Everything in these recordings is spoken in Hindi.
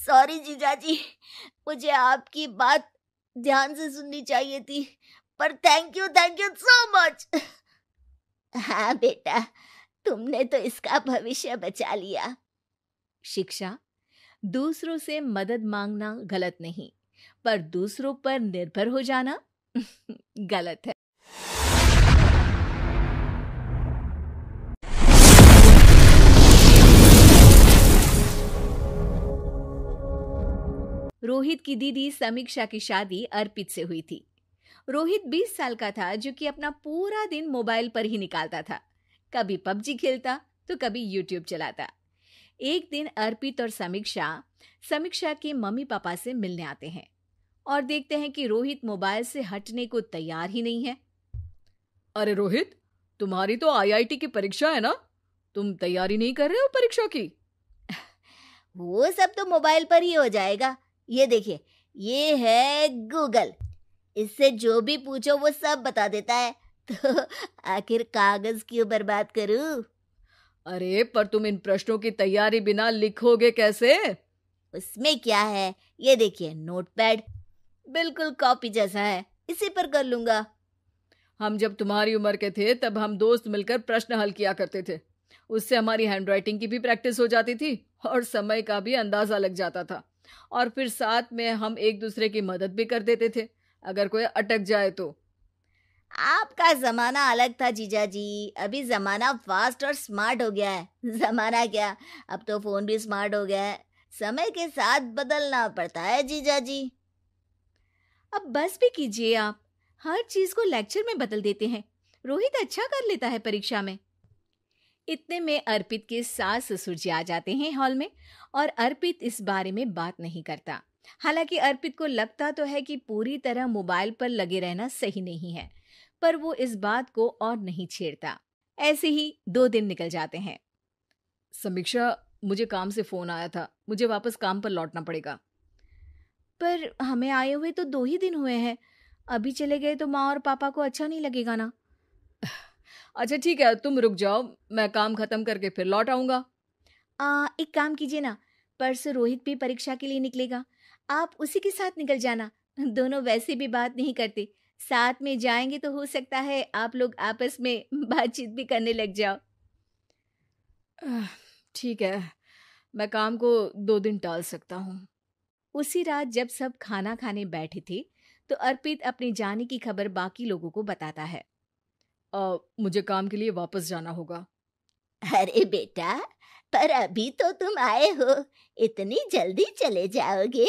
सॉरी जीजाजी, मुझे आपकी बात ध्यान से सुननी चाहिए थी, पर थैंक यू सो मच। हाँ बेटा, तुमने तो इसका भविष्य बचा लिया। शिक्षा, दूसरों से मदद मांगना गलत नहीं, पर दूसरों पर निर्भर हो जाना गलत है। रोहित की दीदी समीक्षा की शादी अर्पित से हुई थी। रोहित 20 साल का था, जो कि अपना पूरा दिन मोबाइल पर ही निकालता था। कभी पबजी खेलता तो कभी यूट्यूब चलाता। एक दिन अर्पित और समीक्षा समीक्षा के मम्मी पापा से मिलने आते हैं और देखते हैं कि रोहित मोबाइल से हटने को तैयार ही नहीं है। अरे रोहित, तुम्हारी तो आईआईटी की परीक्षा है ना? तुम तैयारी नहीं कर रहे हो परीक्षा की? वो सब तो मोबाइल पर ही हो जाएगा। ये देखिए, ये है गूगल, इससे जो भी पूछो वो सब बता देता है। तो आखिर कागज क्यों बर्बाद करूं? अरे पर तुम इन प्रश्नों की तैयारी बिना लिखोगे कैसे? उसमें क्या है, ये देखिए नोटपैड, बिल्कुल कॉपी जैसा है, इसी पर कर लूंगा। हम जब तुम्हारी उम्र के थे तब हम दोस्त मिलकर प्रश्न हल किया करते थे। उससे हमारी हैंडराइटिंग की भी प्रैक्टिस हो जाती थी और समय का भी अंदाजा लग जाता था। और फिर साथ में हम एक दूसरे की मदद भी कर देते थे अगर कोई अटक जाए तो। आपका जमाना अलग था जीजाजी, अभी जमाना फास्ट और स्मार्ट हो गया है। जमाना क्या, अब तो फोन भी स्मार्ट हो गया है। समय के साथ बदलना पड़ता है जीजाजी। अब बस भी कीजिए, आप हर चीज को लेक्चर में बदल देते हैं। रोहित अच्छा कर लेता है परीक्षा में। इतने में अर्पित के सास ससुर जी आ जाते हैं हॉल में, और अर्पित इस बारे में बात नहीं करता। हालांकि अर्पित को लगता तो है कि पूरी तरह मोबाइल पर लगे रहना सही नहीं है, पर वो इस बात को और नहीं छेड़ता। ऐसे ही 2 दिन निकल जाते हैं। समीक्षा, मुझे काम से फोन आया था, मुझे वापस काम पर लौटना पड़ेगा। पर हमें आए हुए तो 2 ही दिन हुए हैं, अभी चले गए तो माँ और पापा को अच्छा नहीं लगेगा ना। अच्छा ठीक है, तुम रुक जाओ, मैं काम खत्म करके फिर लौट आऊंगा। एक काम कीजिए ना, परसों रोहित भी परीक्षा के लिए निकलेगा, आप उसी के साथ निकल जाना। दोनों वैसे भी बात नहीं करते, साथ में जाएंगे तो हो सकता है आप लोग आपस में बातचीत भी करने लग जाओ। ठीक है, मैं काम को 2 दिन टाल सकता हूँ। उसी रात जब सब खाना खाने बैठे थे, तो अर्पित अपने जाने की खबर बाकी लोगों को बताता है। मुझे काम के लिए वापस जाना होगा। अरे बेटा, पर अभी तो तुम आए हो, इतनी जल्दी चले जाओगे?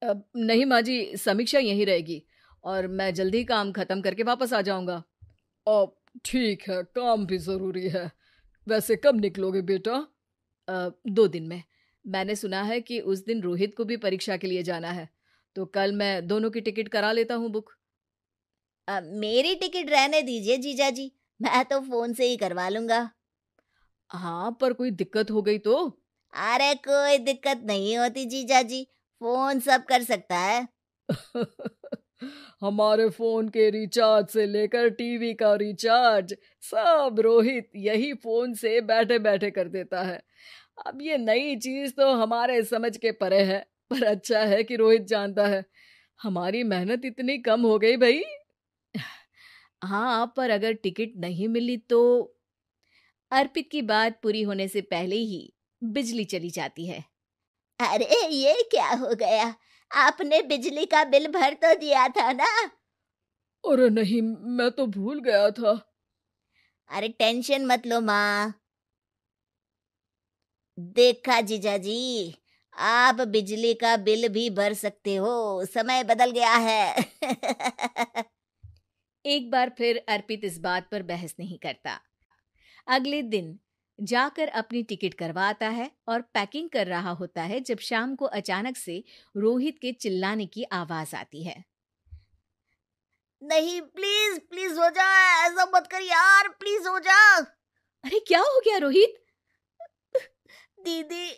नहीं माँ जी, समीक्षा यहीं रहेगी और मैं जल्दी काम खत्म करके वापस आ जाऊंगा। ठीक है, काम भी जरूरी है। वैसे कब निकलोगे बेटा? 2 दिन में। मैंने सुना है कि उस दिन रोहित को भी परीक्षा के लिए जाना है, तो कल मैं दोनों की टिकट करा लेता हूँ बुक। मेरी टिकट रहने दीजिए जीजाजी, मैं तो फोन से ही करवा लूंगा। हाँ, पर कोई दिक्कत हो गई तो? अरे कोई दिक्कत नहीं होती जीजाजी, फोन सब कर सकता है। हमारे फोन के रिचार्ज से लेकर टीवी का रिचार्ज सब रोहित यही फोन से बैठे बैठे कर देता है। अब ये नई चीज तो हमारे समझ के परे है, पर अच्छा है कि रोहित जानता है। हमारी मेहनत इतनी कम हो गई भाई। हाँ, पर अगर टिकट नहीं मिली तो? अर्पित की बात पूरी होने से पहले ही बिजली चली जाती है। अरे ये क्या हो गया, आपने बिजली का बिल भर तो दिया था ना? अरे नहीं, मैं तो भूल गया था। अरे टेंशन मत लो माँ। देखा जीजाजी, आप बिजली का बिल भी भर सकते हो, समय बदल गया है। एक बार फिर अर्पित इस बात पर बहस नहीं करता। अगले दिन जाकर अपनी टिकट करवाता है और पैकिंग कर रहा होता है जब शाम को अचानक से रोहित के चिल्लाने की आवाज आती है। नहीं, प्लीज प्लीज हो जा, ऐसा मत कर यार, प्लीज हो जा। अरे क्या हो गया रोहित? दीदी,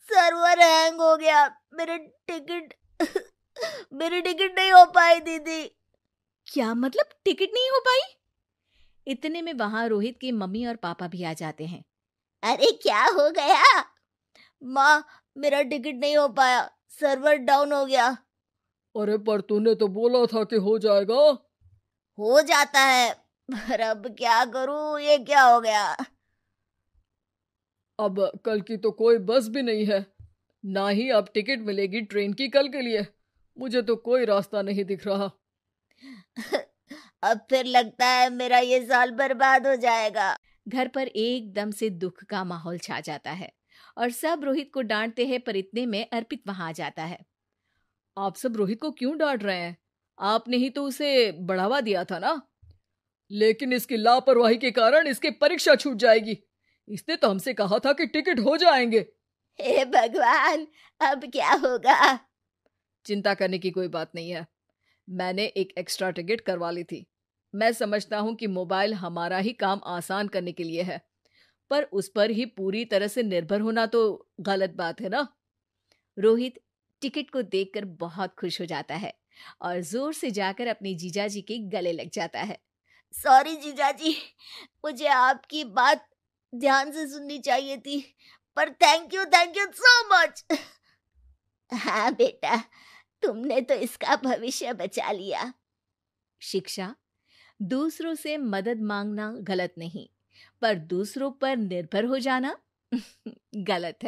सर्वर हैंग हो गया, मेरी टिकट नहीं हो पाई दीदी। क्या मतलब टिकट नहीं हो पाई? इतने में वहां रोहित के मम्मी और पापा भी आ जाते हैं। अरे क्या हो गया? माँ, मेरा टिकट नहीं हो पाया, सर्वर डाउन हो गया। अरे पर तूने तो बोला था कि हो जाएगा। हो जाता है, पर अब क्या करूं, ये क्या हो गया। अब कल की तो कोई बस भी नहीं है, ना ही अब टिकट मिलेगी ट्रेन की कल के लिए। मुझे तो कोई रास्ता नहीं दिख रहा। अब फिर लगता है मेरा ये साल बर्बाद हो जाएगा। घर पर एकदम से दुख का माहौल छा जाता है और सब रोहित को डांटते हैं, पर इतने में अर्पित वहां आ जाता है। आप सब रोहित को क्यों डांट रहे हैं? आपने ही तो उसे बढ़ावा दिया था ना। लेकिन इसकी लापरवाही के कारण इसकी परीक्षा छूट जाएगी। इसने तो हमसे कहा था कि टिकट हो जाएंगे। हे भगवान, अब क्या होगा। चिंता करने की कोई बात नहीं है, मैंने एक एक्स्ट्रा टिकट करवा ली थी। मैं समझता हूँ कि मोबाइल हमारा ही काम आसान करने के लिए है, पर उस पर ही पूरी तरह से निर्भर होना तो गलत बात है ना। रोहित टिकट को देखकर बहुत खुश हो जाता है और जोर से जाकर अपने जीजाजी के गले लग जाता है। सॉरी जीजाजी, मुझे आपकी बात ध्यान से सुननी चाहिए थी, पर थैंक यू सो मच। हाँ बेटा, तुमने तो इसका भविष्य बचा लिया। शिक्षा, दूसरों से मदद मांगना गलत नहीं, पर दूसरों पर निर्भर हो जाना गलत है।